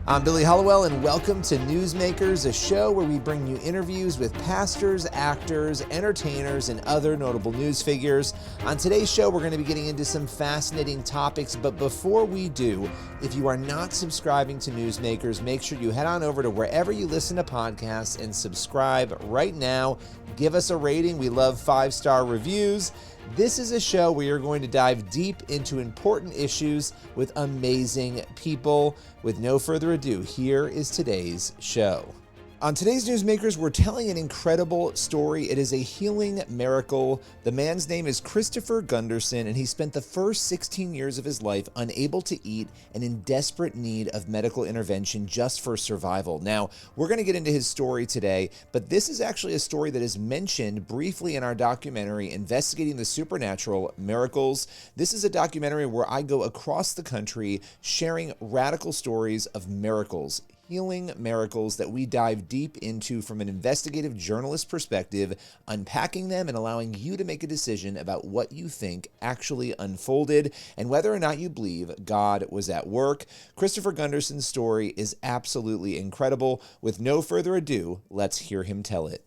I'm Billy Hollowell, and welcome to Newsmakers, a show where we bring you interviews with pastors, actors, entertainers, and other notable news figures. On today's show, we're going to be getting into some fascinating topics, but before we do, if you are not subscribing to Newsmakers, make sure you head on over to wherever you listen to podcasts and subscribe right now. Give us a rating. We love 5-star reviews. This is a show where you're going to dive deep into important issues with amazing people. With no further ado, here is today's show. On today's Newsmakers, we're telling an incredible story. It is a healing miracle. The man's name is Christopher Gunderson, and he spent the first 16 years of his life unable to eat and in desperate need of medical intervention just for survival. Now, we're going to get into his story today, but this is actually a story that is mentioned briefly in our documentary, Investigating the Supernatural Miracles. This is a documentary where I go across the country sharing radical stories of miracles, healing miracles that we dive deep into from an investigative journalist perspective, unpacking them and allowing you to make a decision about what you think actually unfolded and whether or not you believe God was at work. Christopher Gunderson's story is absolutely incredible. With no further ado, let's hear him tell it.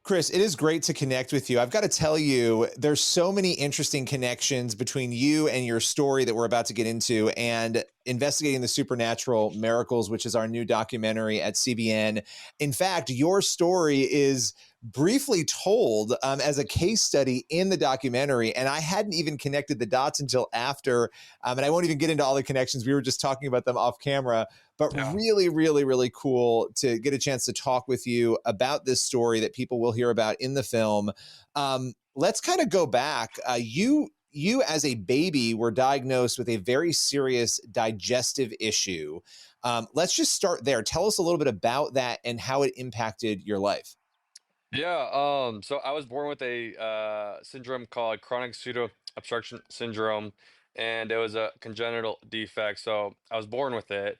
Chris, it is great to connect with you. I've got to tell you, there's so many interesting connections between you and your story that we're about to get into, and Investigating the Supernatural Miracles, which is our new documentary at CBN. In fact, your story is briefly told as a case study in the documentary, and I hadn't even connected the dots until after, and I won't even get into all the connections. We were just talking about them off camera. But really, really, really cool to get a chance to talk with you about this story that people will hear about in the film. Let's kind of go back. You as a baby were diagnosed with a very serious digestive issue. Let's just start there. Tell us a little bit about that and how it impacted your life. So I was born with a syndrome called chronic pseudo-obstruction syndrome, and it was a congenital defect. So I was born with it.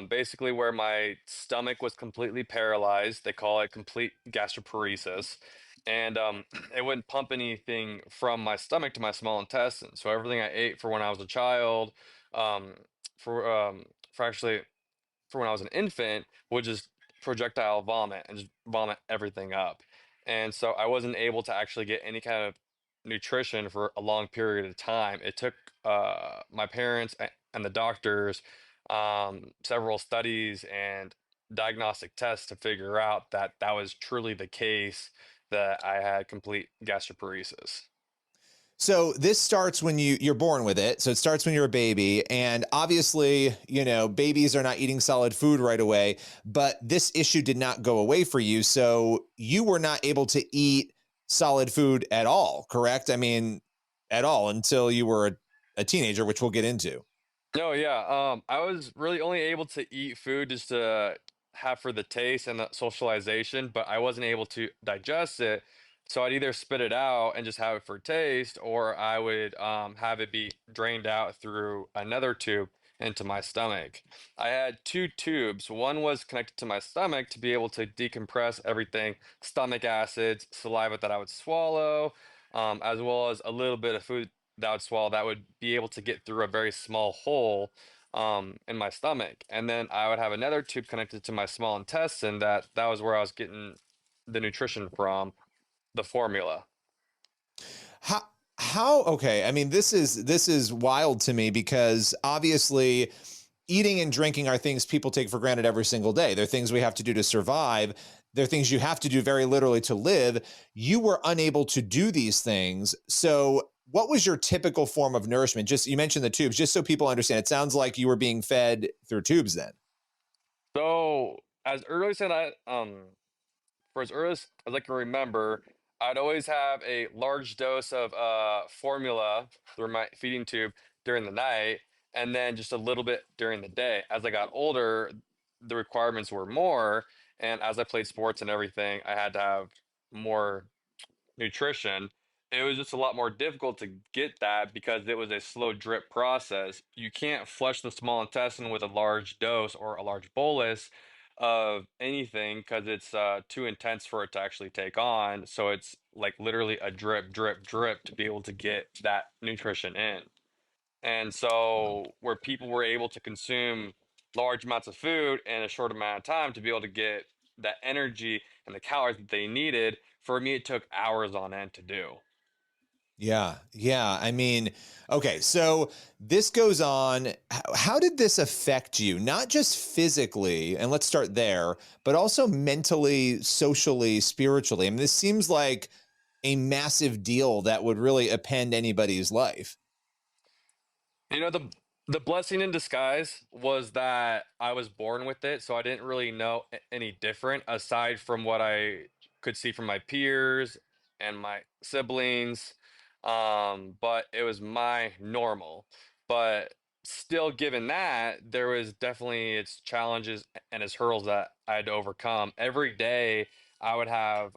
Basically, where my stomach was completely paralyzed. They call it complete gastroparesis, and it wouldn't pump anything from my stomach to my small intestine. So everything I ate for when I was a child, um, for for actually for when I was an infant would just projectile vomit and just vomit everything up. And so I wasn't able to actually get any kind of nutrition for a long period of time. It took my parents and the doctors several studies and diagnostic tests to figure out that that was truly the case, that I had complete gastroparesis. So this starts when you're born with it. So it starts when you're a baby, and obviously, babies are not eating solid food right away, but this issue did not go away for you. So you were not able to eat solid food at all, correct? I mean, at all until you were a teenager, which we'll get into. No, yeah. I was really only able to eat food just to have for the taste and the socialization, but I wasn't able to digest it. So I'd either spit it out and just have it for taste, or I would have it be drained out through another tube into my stomach. I had two tubes. One was connected to my stomach to be able to decompress everything, stomach acids, saliva that I would swallow, as well as a little bit of food that would swallow that would be able to get through a very small hole in my stomach. And then I would have another tube connected to my small intestine, that was where I was getting the nutrition from, the formula. How okay, I mean this is wild to me because obviously eating and drinking are things people take for granted every single day. They're things we have to do to survive. They're things you have to do very literally to live. You were unable to do these things. So what was your typical form of nourishment? Just you mentioned the tubes, just so people understand. It sounds like you were being fed through tubes then. So as early as for as early as I can remember, I'd always have a large dose of formula through my feeding tube during the night, and then just a little bit during the day. As I got older, the requirements were more, and as I played sports and everything, I had to have more nutrition. It was just a lot more difficult to get that because it was a slow drip process. You can't flush the small intestine with a large dose or a large bolus of anything because it's too intense for it to actually take on. So it's like literally a drip, drip, drip to be able to get that nutrition in. And Wow. so where people were able to consume large amounts of food in a short amount of time to be able to get that energy and the calories that they needed. For me, it took hours on end to do. Yeah. Yeah. I mean, okay. So this goes on. How did this affect you? Not just physically, and let's start there, but also mentally, socially, spiritually. I mean, this seems like a massive deal that would really append anybody's life. You know, the blessing in disguise was that I was born with it, so I didn't really know any different aside from what I could see from my peers and my siblings. But it was my normal. But still, given that, there was definitely its challenges and its hurdles that I had to overcome. Every day, I would have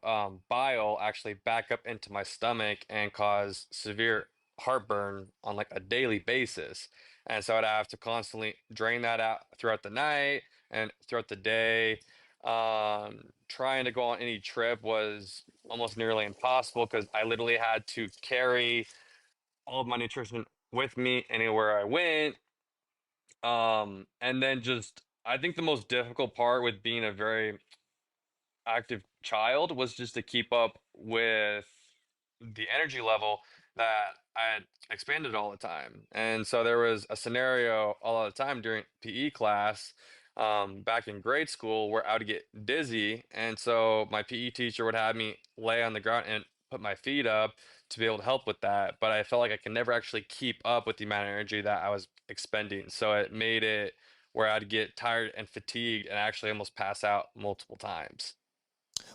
bile actually back up into my stomach and cause severe heartburn on like a daily basis. And so I'd have to constantly drain that out throughout the night and throughout the day. Trying to go on any trip was almost nearly impossible because I literally had to carry all of my nutrition with me anywhere I went. And then just, I think the most difficult part with being a very active child was just to keep up with the energy level that I had expanded all the time. And so there was a scenario all the time during PE class back in grade school where I would get dizzy. And so my PE teacher would have me lay on the ground and put my feet up to be able to help with that. But I felt like I could never actually keep up with the amount of energy that I was expending. So it made it where I'd get tired and fatigued and actually almost pass out multiple times.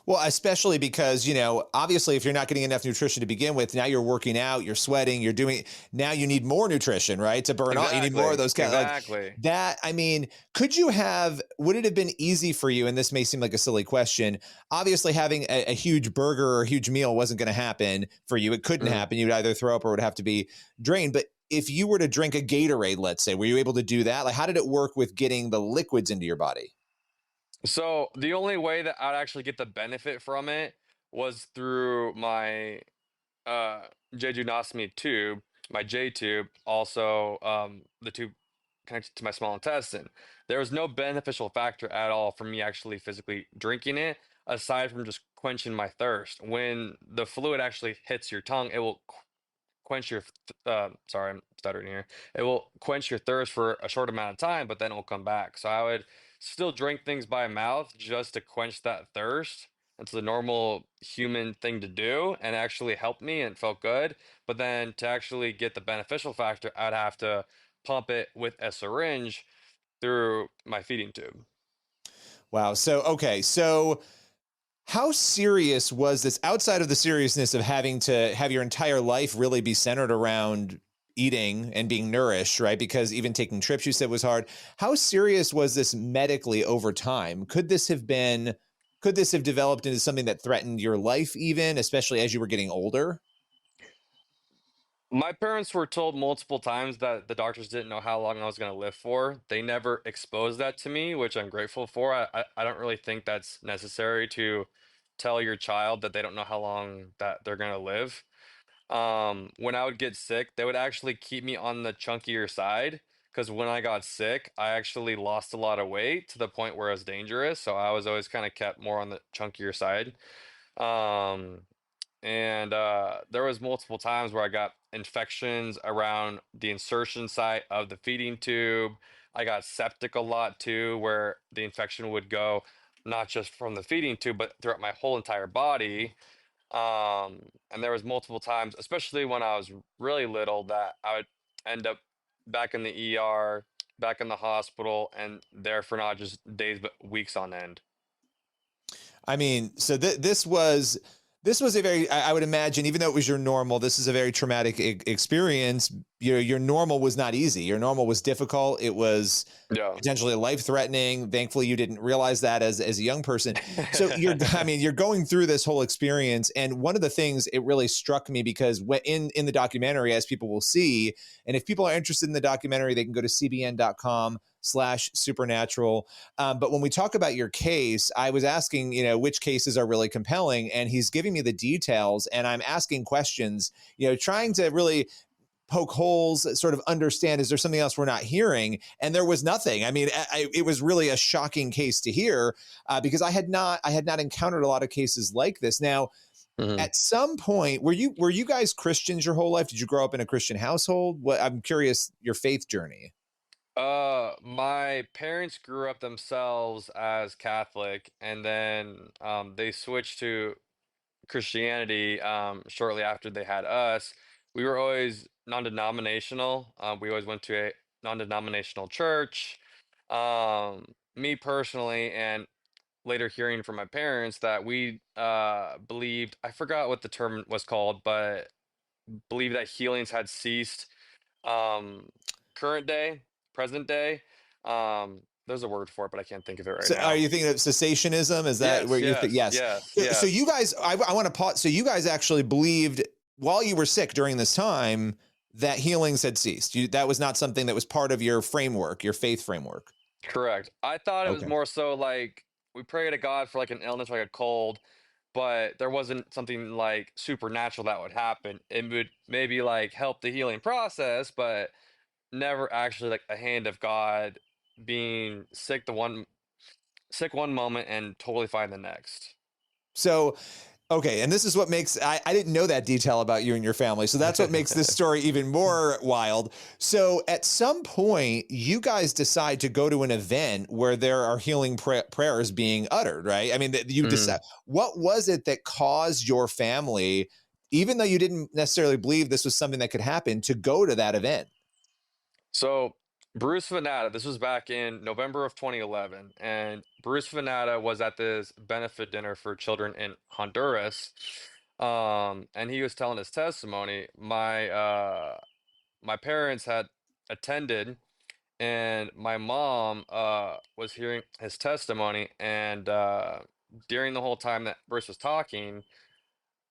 Well, especially because, obviously, if you're not getting enough nutrition to begin with, now you're working out, you're sweating, now you need more nutrition, right? To burn off. You need more of Exactly. those like Exactly. that. I mean, would it have been easy for you? And this may seem like a silly question. Obviously, having a huge burger or a huge meal wasn't going to happen for you. It couldn't Mhm. happen. You'd either throw up or it would have to be drained. But if you were to drink a Gatorade, let's say, were you able to do that? Like, how did it work with getting the liquids into your body? So the only way that I'd actually get the benefit from it was through my uh jejunostomy tube, my J tube, also the tube connected to my small intestine. There was no beneficial factor at all for me actually physically drinking it, aside from just quenching my thirst. When the fluid actually hits your tongue, it will quench your sorry, I'm stuttering here. It will quench your thirst for a short amount of time, but then it will come back. So I would still drink things by mouth just to quench that thirst. It's the normal human thing to do and actually helped me and felt good. But then to actually get the beneficial factor, I'd have to pump it with a syringe through my feeding tube. Wow. So, okay. So, how serious was this outside of the seriousness of having to have your entire life really be centered around eating and being nourished, right? Because even taking trips you said was hard. How serious was this medically over time? Could this have developed into something that threatened your life even, especially as you were getting older? My parents were told multiple times that the doctors didn't know how long I was going to live for. They never exposed that to me, which I'm grateful for. I don't really think that's necessary to tell your child that they don't know how long that they're going to live. When I would get sick, they would actually keep me on the chunkier side because when I got sick, I actually lost a lot of weight to the point where it was dangerous. So I was always kind of kept more on the chunkier side. Um, and there was multiple times where I got infections around the insertion site of the feeding tube. I got septic a lot too, where the infection would go not just from the feeding tube, but throughout my whole entire body. And there was multiple times, especially when I was really little, that I would end up back in the ER, back in the hospital, and there for not just days but weeks on end. I mean, so this was a very I would imagine even though it was your normal, this is a very traumatic experience. Your normal was not easy. Your normal was difficult. It was Yeah. potentially life threatening. Thankfully, you didn't realize that as a young person. So I mean, you're going through this whole experience, and one of the things it really struck me because when in the documentary, as people will see, and if people are interested in the documentary, they can go to cbn.com/supernatural. But when we talk about your case, I was asking, which cases are really compelling, and he's giving me the details, and I'm asking questions, trying to really poke holes, sort of understand, is there something else we're not hearing? And there was nothing. I mean, it was really a shocking case to hear, because I had not encountered a lot of cases like this. Now, Mhm. at some point, were you guys Christians your whole life? Did you grow up in a Christian household? What, I'm curious, your faith journey. My parents grew up themselves as Catholic, and then they switched to Christianity shortly after they had us. We were always non-denominational. We always went to a non-denominational church. Me personally, and later hearing from my parents that we believed, I forgot what the term was called, but believed that healings had ceased, um, current day, present day. There's a word for it, but I can't think of it right So are now. you thinking of cessationism? Is that where Yes, you think? yes, Yes. yes, So you yes. guys, I want to pause. So you guys actually believed while you were sick during this time that healings had ceased. That was not something that was part of your framework, your faith framework. Correct. I thought it was Okay. more so like we pray to God for like an illness, like a cold, but there wasn't something like supernatural that would happen. It would maybe like help the healing process, but never actually like a hand of God being sick one moment and totally fine the next. So, okay, and this is what makes I didn't know that detail about you and your family. So that's what makes this story even more wild. So at some point, you guys decide to go to an event where there are healing prayers being uttered, right? I mean, you Mhm. decide, what was it that caused your family, even though you didn't necessarily believe this was something that could happen, to go to that event? So Bruce Venata, this was back in November of 2011, and Bruce Venata was at this benefit dinner for children in Honduras, and he was telling his testimony. My parents had attended, and my mom was hearing his testimony, and during the whole time that Bruce was talking,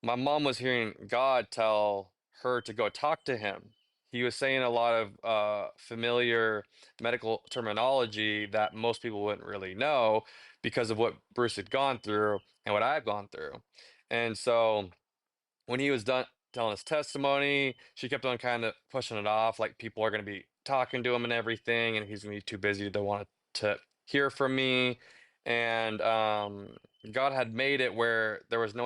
my mom was hearing God tell her to go talk to him. He was saying a lot of familiar medical terminology that most people wouldn't really know because of what Bruce had gone through and what I've gone through. And so when he was done telling his testimony, she kept on kind of pushing it off, like people are going to be talking to him and everything, and he's going to be too busy to want to hear from me. And God had made it where there was no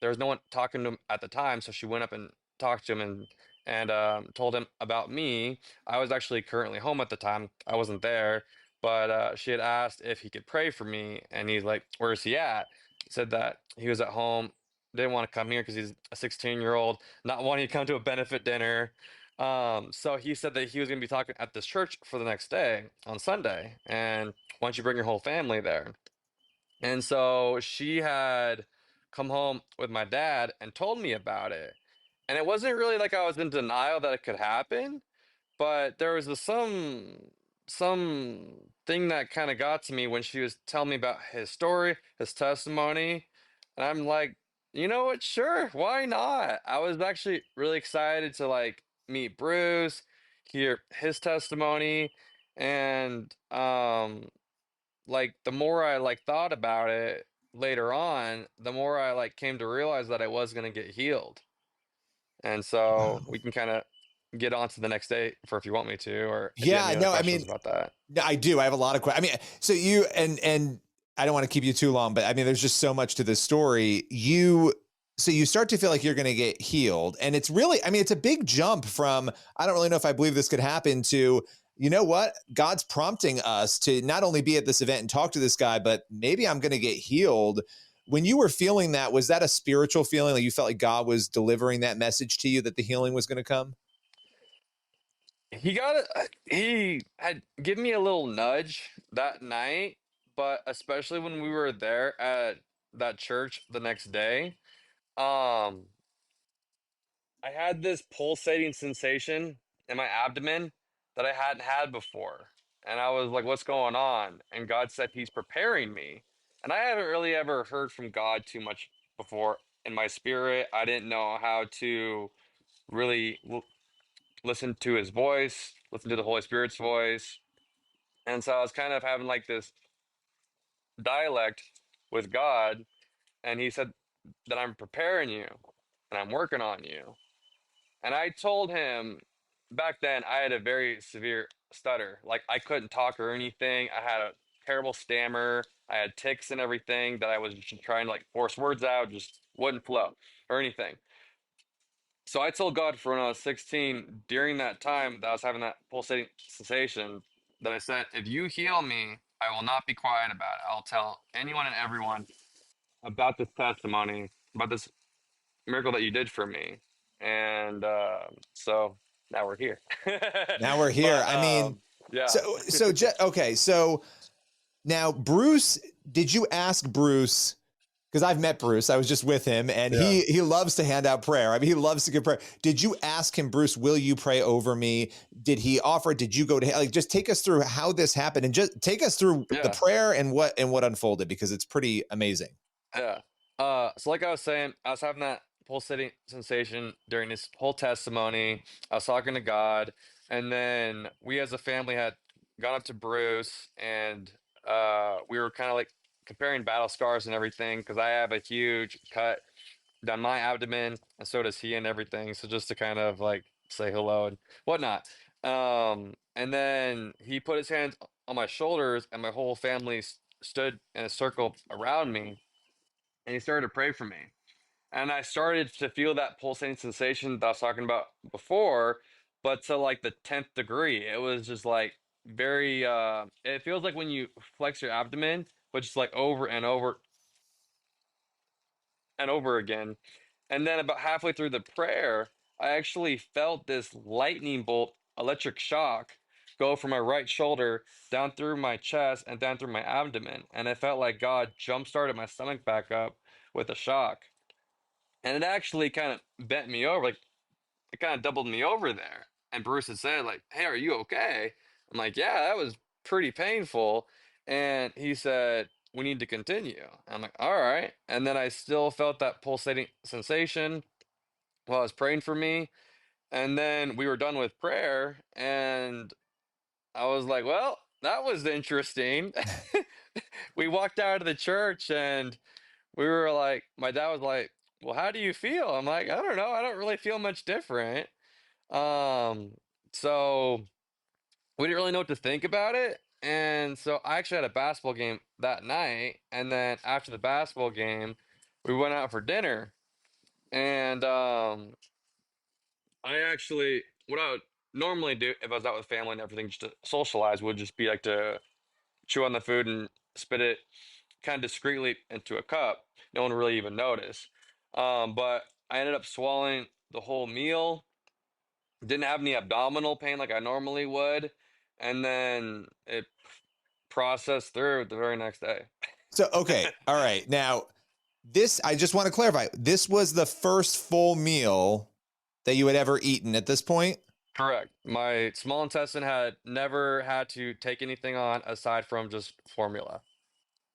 one talking to him at the time, so she went up and talked to him and told him about me. I was actually currently home at the time. I wasn't there, but she had asked if he could pray for me, and he's like, "Where's he at?" Said that he was at home, didn't want to come here because he's a 16-year-old, not wanting to come to a benefit dinner. So he said that he was going to be talking at this church for the next day on Sunday, and why don't you bring your whole family there? And so she had come home with my dad and told me about it. And it wasn't really like I was in denial that it could happen, but there was some thing that kind of got to me when she was telling me about his story, his testimony, and I'm like, you know what? Sure, why not? I was actually really excited to like meet Bruce, hear his testimony, and like the more I like thought about it later on, the more I like came to realize that I was gonna get healed. And so Wow. we can kind of get on to the next day for if you want me to, or if you have Yeah, any other no, I questions mean, about that. I do. I have a lot of questions. I mean, so you and I don't want to keep you too long, but I mean, there's just so much to this story. So you start to feel like you're going to get healed, and it's really, I mean, it's a big jump from I don't really know if I believe this could happen to, you know what, God's prompting us to not only be at this event and talk to this guy, but maybe I'm going to get healed. When you were feeling that, was that a spiritual feeling? Like you felt like God was delivering that message to you that the healing was going to come? He had given me a little nudge that night, but especially when we were there at that church the next day, um, I had this pulsating sensation in my abdomen that I hadn't had before. And I was like, what's going on? And God said he's preparing me. And I haven't really ever heard from God too much before in my spirit. I didn't know how to really listen to his voice, listen to the Holy Spirit's voice. And so I was kind of having like this dialect with God. And he said that I'm preparing you and I'm working on you. And I told him back then I had a very severe stutter. Like I couldn't talk or anything. I had a terrible stammer. I had tics and everything that I was just trying to like force words out, just wouldn't flow or anything. So I told God for when I was 16, during that time that I was having that pulsating sensation, that I said, if you heal me, I will not be quiet about it. I'll tell anyone and everyone about this testimony, about this miracle that you did for me. And so now we're here. Now we're here. But I mean, yeah, okay. So now, Bruce, did you ask Bruce? Because I've met Bruce, I was just with him, and yeah, he loves to hand out prayer. I mean, he loves to give prayer. Did you ask him, Bruce? Will you pray over me? Did he offer? Did you go to like? Just take us through how this happened, and just take us through the yeah. prayer and what unfolded, because it's pretty amazing. Yeah. So like I was saying, I was having that pulsating sensation during this whole testimony. I was talking to God, and then we as a family had gone up to Bruce, and we were kind of like comparing battle scars and everything because I have a huge cut down my abdomen, and so does he and everything. So just to kind of like say hello and whatnot. And then he put his hands on my shoulders, and my whole family stood in a circle around me, and he started to pray for me. And I started to feel that pulsating sensation that I was talking about before, but to like the 10th degree. It was just like very it feels like when you flex your abdomen, but just like over and over and over again. And then about halfway through the prayer, I actually felt this lightning bolt electric shock go from my right shoulder down through my chest and down through my abdomen. And I felt like God jump started my stomach back up with a shock. And it actually kind of bent me over, like it kind of doubled me over there. And Bruce had said, like, "Hey, are you okay?" I'm like, "Yeah, that was pretty painful." And he said, "We need to continue." I'm like, "All right." And then I still felt that pulsating sensation while I was praying for me. And then we were done with prayer, and I was like, "Well, that was interesting." We walked out of the church, and we were like, my dad was like, "Well, how do you feel?" I'm like, "I don't know. I don't really feel much different." Um, so we didn't really know what to think about it. And so I actually had a basketball game that night. And then after the basketball game, we went out for dinner. And I actually, what I would normally do if I was out with family and everything, just to socialize, would just be like to chew on the food and spit it kind of discreetly into a cup. No one really even noticed. But I ended up swallowing the whole meal. Didn't have any abdominal pain like I normally would, and then it processed through the very next day. So, okay, all right. Now, this I just want to clarify. This was the first full meal that you had ever eaten at this point. Correct. My small intestine had never had to take anything on aside from just formula.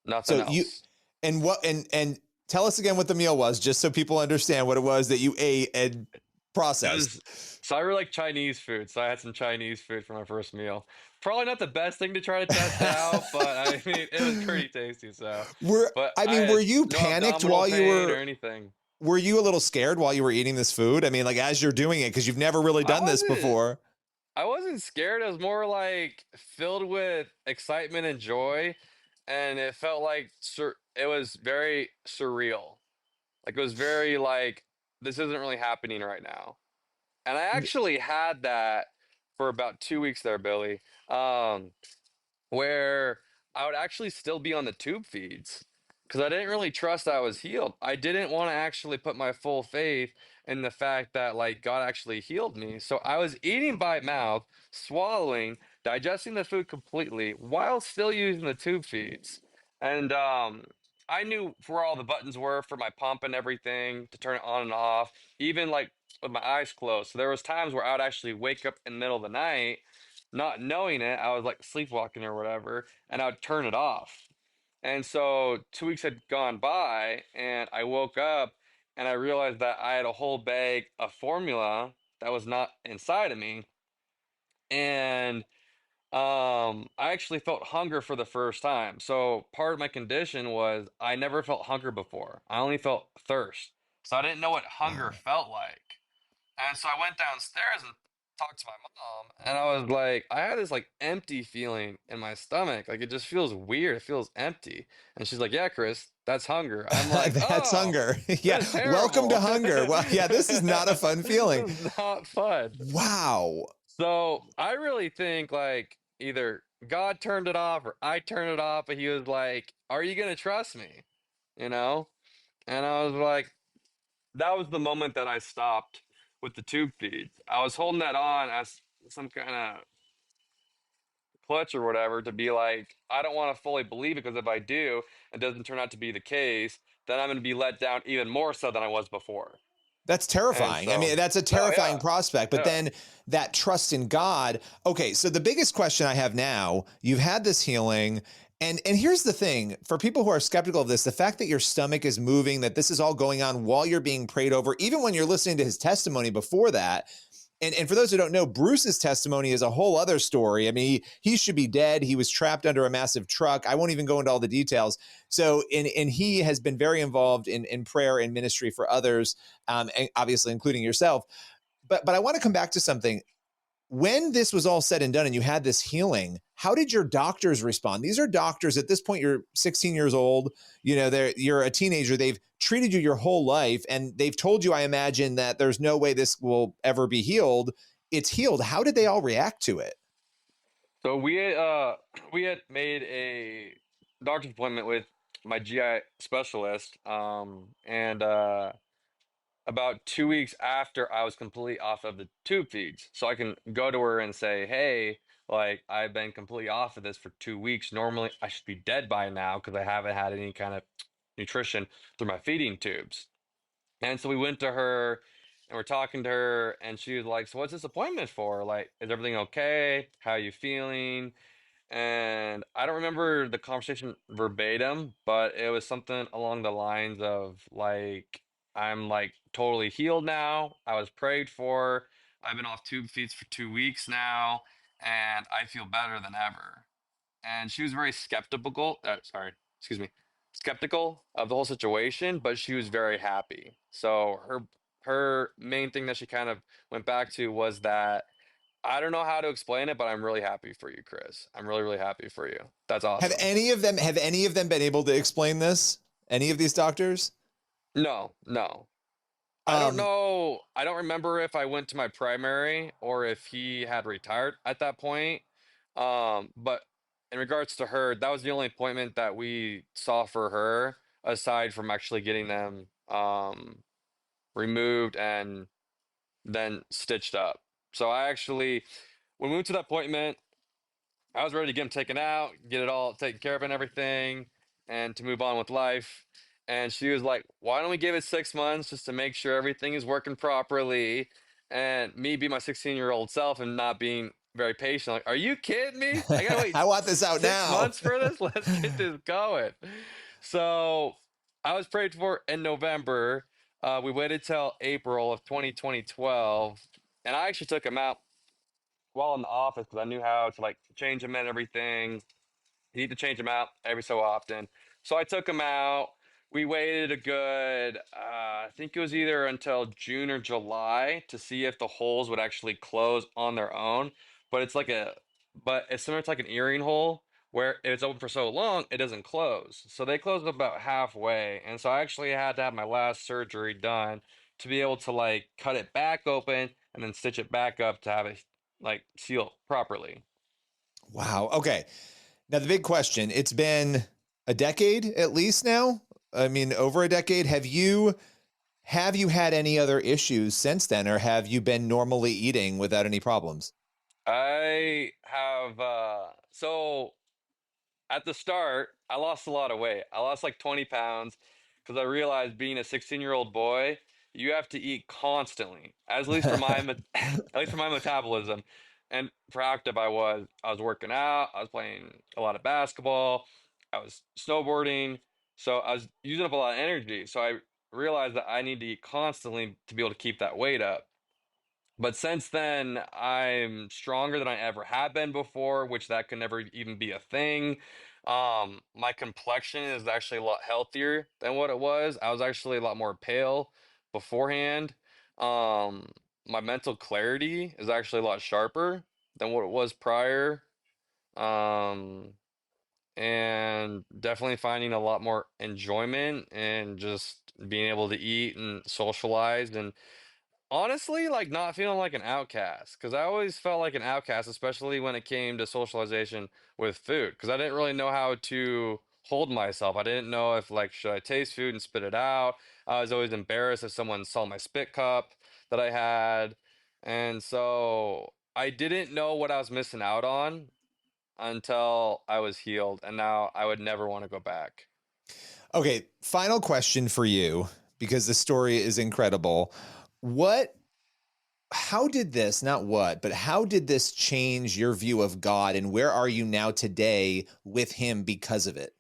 Nothing So you else. and what and tell us again what the meal was, just so people understand what it was that you ate and It processed. was so I really like Chinese food, so I had some Chinese food for my first meal. Probably not the best thing to try to test out, but I mean it was pretty tasty. So, were but I I mean, were had you no panicked abdominal while you pain or were anything. were you a little scared while you were eating this food? I mean, like as you're doing it, because you've never really I done this wasn't. before. I wasn't scared. I was more like filled with excitement and joy, and it felt like it was very surreal. Like it was very like this isn't really happening right now. And I actually had that for about 2 weeks there, Billy. Um, where I would actually still be on the tube feeds because I didn't really trust I was healed. I didn't want to actually put my full faith in the fact that like God actually healed me. So I was eating by mouth, swallowing, digesting the food completely while still using the tube feeds. And I knew where all the buttons were for my pump and everything to turn it on and off, even like with my eyes closed. So there was times where I would actually wake up in the middle of the night not knowing it, I was like sleepwalking or whatever, and I would turn it off. And so 2 weeks had gone by, and I woke up and I realized that I had a whole bag of formula that was not inside of me. And I actually felt hunger for the first time. So part of my condition was I never felt hunger before. I only felt thirst. So I didn't know what hunger Wow. felt like. And so I went downstairs and talked to my mom, and I was like, I had this like empty feeling in my stomach. Like it just feels weird. It feels empty. And she's like, yeah, Chris, that's hunger. I'm like, That's oh, hunger. Yeah. this is Welcome to terrible. hunger. Well, yeah, this is not a fun feeling. This is not fun. Wow. So I really think like either God turned it off or I turned it off, but he was like, are you gonna trust me? You know? And I was like, that was the moment that I stopped with the tube feeds. I was holding that on as some kind of clutch or whatever to be like, I don't want to fully believe it because if I do, it doesn't turn out to be the case, then I'm going to be let down even more so than I was before. That's And terrifying. I so, mean, that's a oh terrifying yeah, prospect. But yeah. then that trust in God. Okay, so the biggest question I have now, you've had this healing. And here's the thing, for people who are skeptical of this, the fact that your stomach is moving, that this is all going on while you're being prayed over, even when you're listening to his testimony before that. And for those who don't know, Bruce's testimony is a whole other story. I mean, he should be dead. He was trapped under a massive truck. I won't even go into all the details. So, and he has been very involved in prayer and ministry for others, and obviously including yourself. But I want to come back to something. When this was all said and done and you had this healing, how did your doctors respond? These are doctors at this point, you're 16 years old, you know, you're a teenager. They've treated you your whole life and they've told you, I imagine, that there's no way this will ever be healed. It's healed. How did they all react to it? So we had made a doctor's appointment with my GI specialist, and about 2 weeks after I was completely off of the tube feeds. So I can go to her and say, hey, like I've been completely off of this for 2 weeks. Normally I should be dead by now because I haven't had any kind of nutrition through my feeding tubes. And so we went to her and we're talking to her and she was like, so what's this appointment for? Like, is everything okay? How are you feeling? And I don't remember the conversation verbatim, but it was something along the lines of like, I'm like totally healed now. I was prayed for. I've been off tube feeds for 2 weeks now, and I feel better than ever. And she was very skeptical. Sorry, excuse me, skeptical of the whole situation, but she was very happy. So her main thing that she kind of went back to was that I don't know how to explain it, but I'm really happy for you, Chris. I'm really, really happy for you. That's awesome. Have any of them been able to explain this? Any of these doctors? No, no. I don't Um, know. I don't remember if I went to my primary or if he had retired at that point. But in regards to her, that was the only appointment that we saw for her, aside from actually getting them removed and then stitched up. So I actually, when we went to that appointment, I was ready to get him taken out, get it all taken care of and everything, and to move on with life. And she was like, why don't we give it 6 months just to make sure everything is working properly? And me be my 16-year-old self and not being very patient. Like, are you kidding me? I gotta wait I want this out six now. months for this? Let's get this going. So I was prayed for in November. We waited till April of 2012, and I actually took him out while in the office because I knew how to like change them and everything. You need to change them out every so often. So I took them out. We waited a good, I think it was either until June or July to see if the holes would actually close on their own. But but it's similar to like an earring hole where if it's open for so long, it doesn't close. So they closed about halfway. And so I actually had to have my last surgery done to be able to like cut it back open and then stitch it back up to have it like seal properly. Wow. Okay. Now, the big question, it's been a decade at least now. I mean, over a decade. Have you had any other issues since then, or have you been normally eating without any problems? I have so at the start, I lost a lot of weight. I lost like 20 pounds because I realized being a 16-year-old boy, you have to eat constantly. At least for at least for my metabolism and for how active I was. I was working out, I was playing a lot of basketball, I was snowboarding, so I was using up a lot of energy. So I realized that I need to eat constantly to be able to keep that weight up. But since then, I'm stronger than I ever have been before, which that could never even be a thing. My complexion is actually a lot healthier than what it was. I was actually a lot more pale beforehand. Um, my mental clarity is actually a lot sharper than what it was prior. Um, and definitely finding a lot more enjoyment and just being able to eat and socialize and honestly, like not feeling like an outcast, because I always felt like an outcast, especially when it came to socialization with food, because I didn't really know how to hold myself. I didn't know if like should I taste food and spit it out. I was always embarrassed if someone saw my spit cup that I had, and so I didn't know what I was missing out on until I was healed, and now I would never want to go back. Okay, final question for you, because the story is incredible. What how did this, not what, but how did this change your view of God, and where are you now today with him because of it?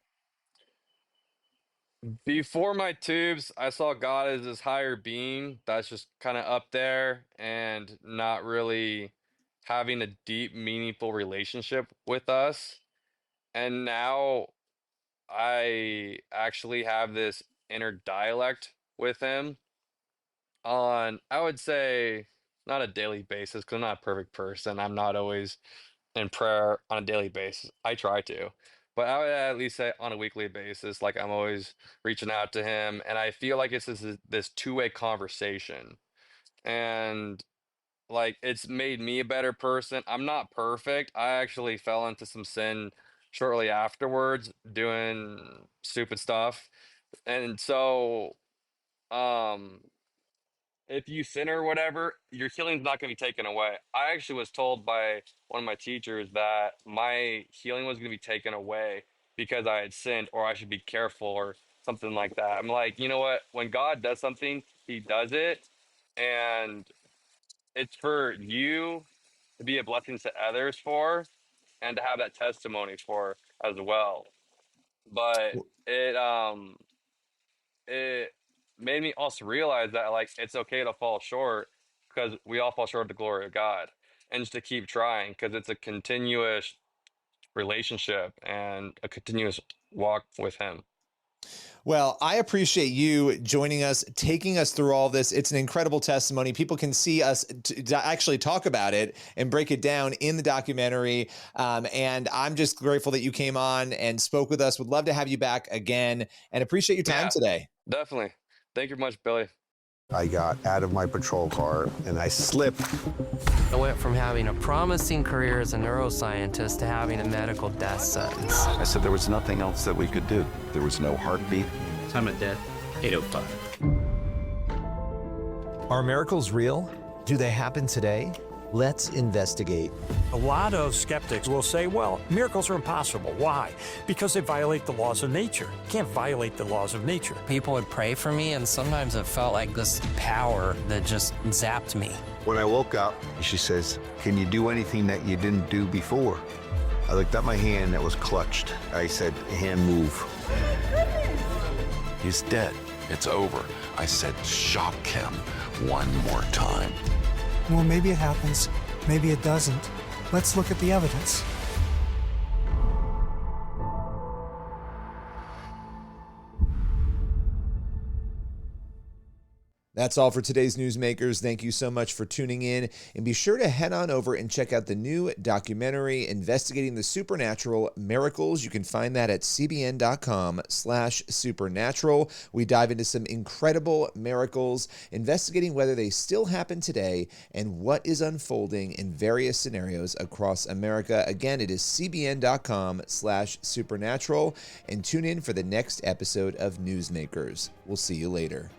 Before my tubes, I saw God as this higher being that's just kind of up there and not really having a deep, meaningful relationship with us. And now I actually have this inner dialect with him on, I would say, not a daily basis, because I'm not a perfect person. I'm not always in prayer on a daily basis. I try to, but I would at least say on a weekly basis, like I'm always reaching out to him, and I feel like it's this two-way conversation, and like it's made me a better person. I'm not perfect. I actually fell into some sin shortly afterwards, doing stupid stuff, and so um if you sin or whatever, your healing's not going to be taken away. I actually was told by one of my teachers that my healing was going to be taken away because I had sinned or I should be careful or something like that. I'm like, you know what? When God does something, he does it. And it's for you to be a blessing to others for and to have that testimony for as well. But it made me also realize that like it's okay to fall short because we all fall short of the glory of God, and just to keep trying because it's a continuous relationship and a continuous walk with him. Well, I appreciate you joining us, taking us through all this. It's an incredible testimony. People can see us to actually talk about it and break it down in the documentary. And I'm just grateful that you came on and spoke with us. Would love to have you back again and appreciate your time Yeah, today. definitely. Thank you much, Billy. I got out of my patrol car and I slipped. I went from having a promising career as a neuroscientist to having a medical death sentence. I said there was nothing else that we could do. There was no heartbeat. Time of death, 8:05. Are miracles real? Do they happen today? Let's investigate. A lot of skeptics will say, well, miracles are impossible. Why? Because they violate the laws of nature. You can't violate the laws of nature. People would pray for me, and sometimes it felt like this power that just zapped me. When I woke up, she says, "Can you do anything that you didn't do before?" I looked at my hand that was clutched. I said, "Hand, move." He's dead. It's over. I said, shock him one more time. Well, maybe it happens, maybe it doesn't. Let's look at the evidence. That's all for today's Newsmakers. Thank you so much for tuning in. And be sure to head on over and check out the new documentary investigating the supernatural miracles. You can find that at cbn.com/supernatural. We dive into some incredible miracles, investigating whether they still happen today and what is unfolding in various scenarios across America. Again, it is cbn.com/supernatural. And tune in for the next episode of Newsmakers. We'll see you later.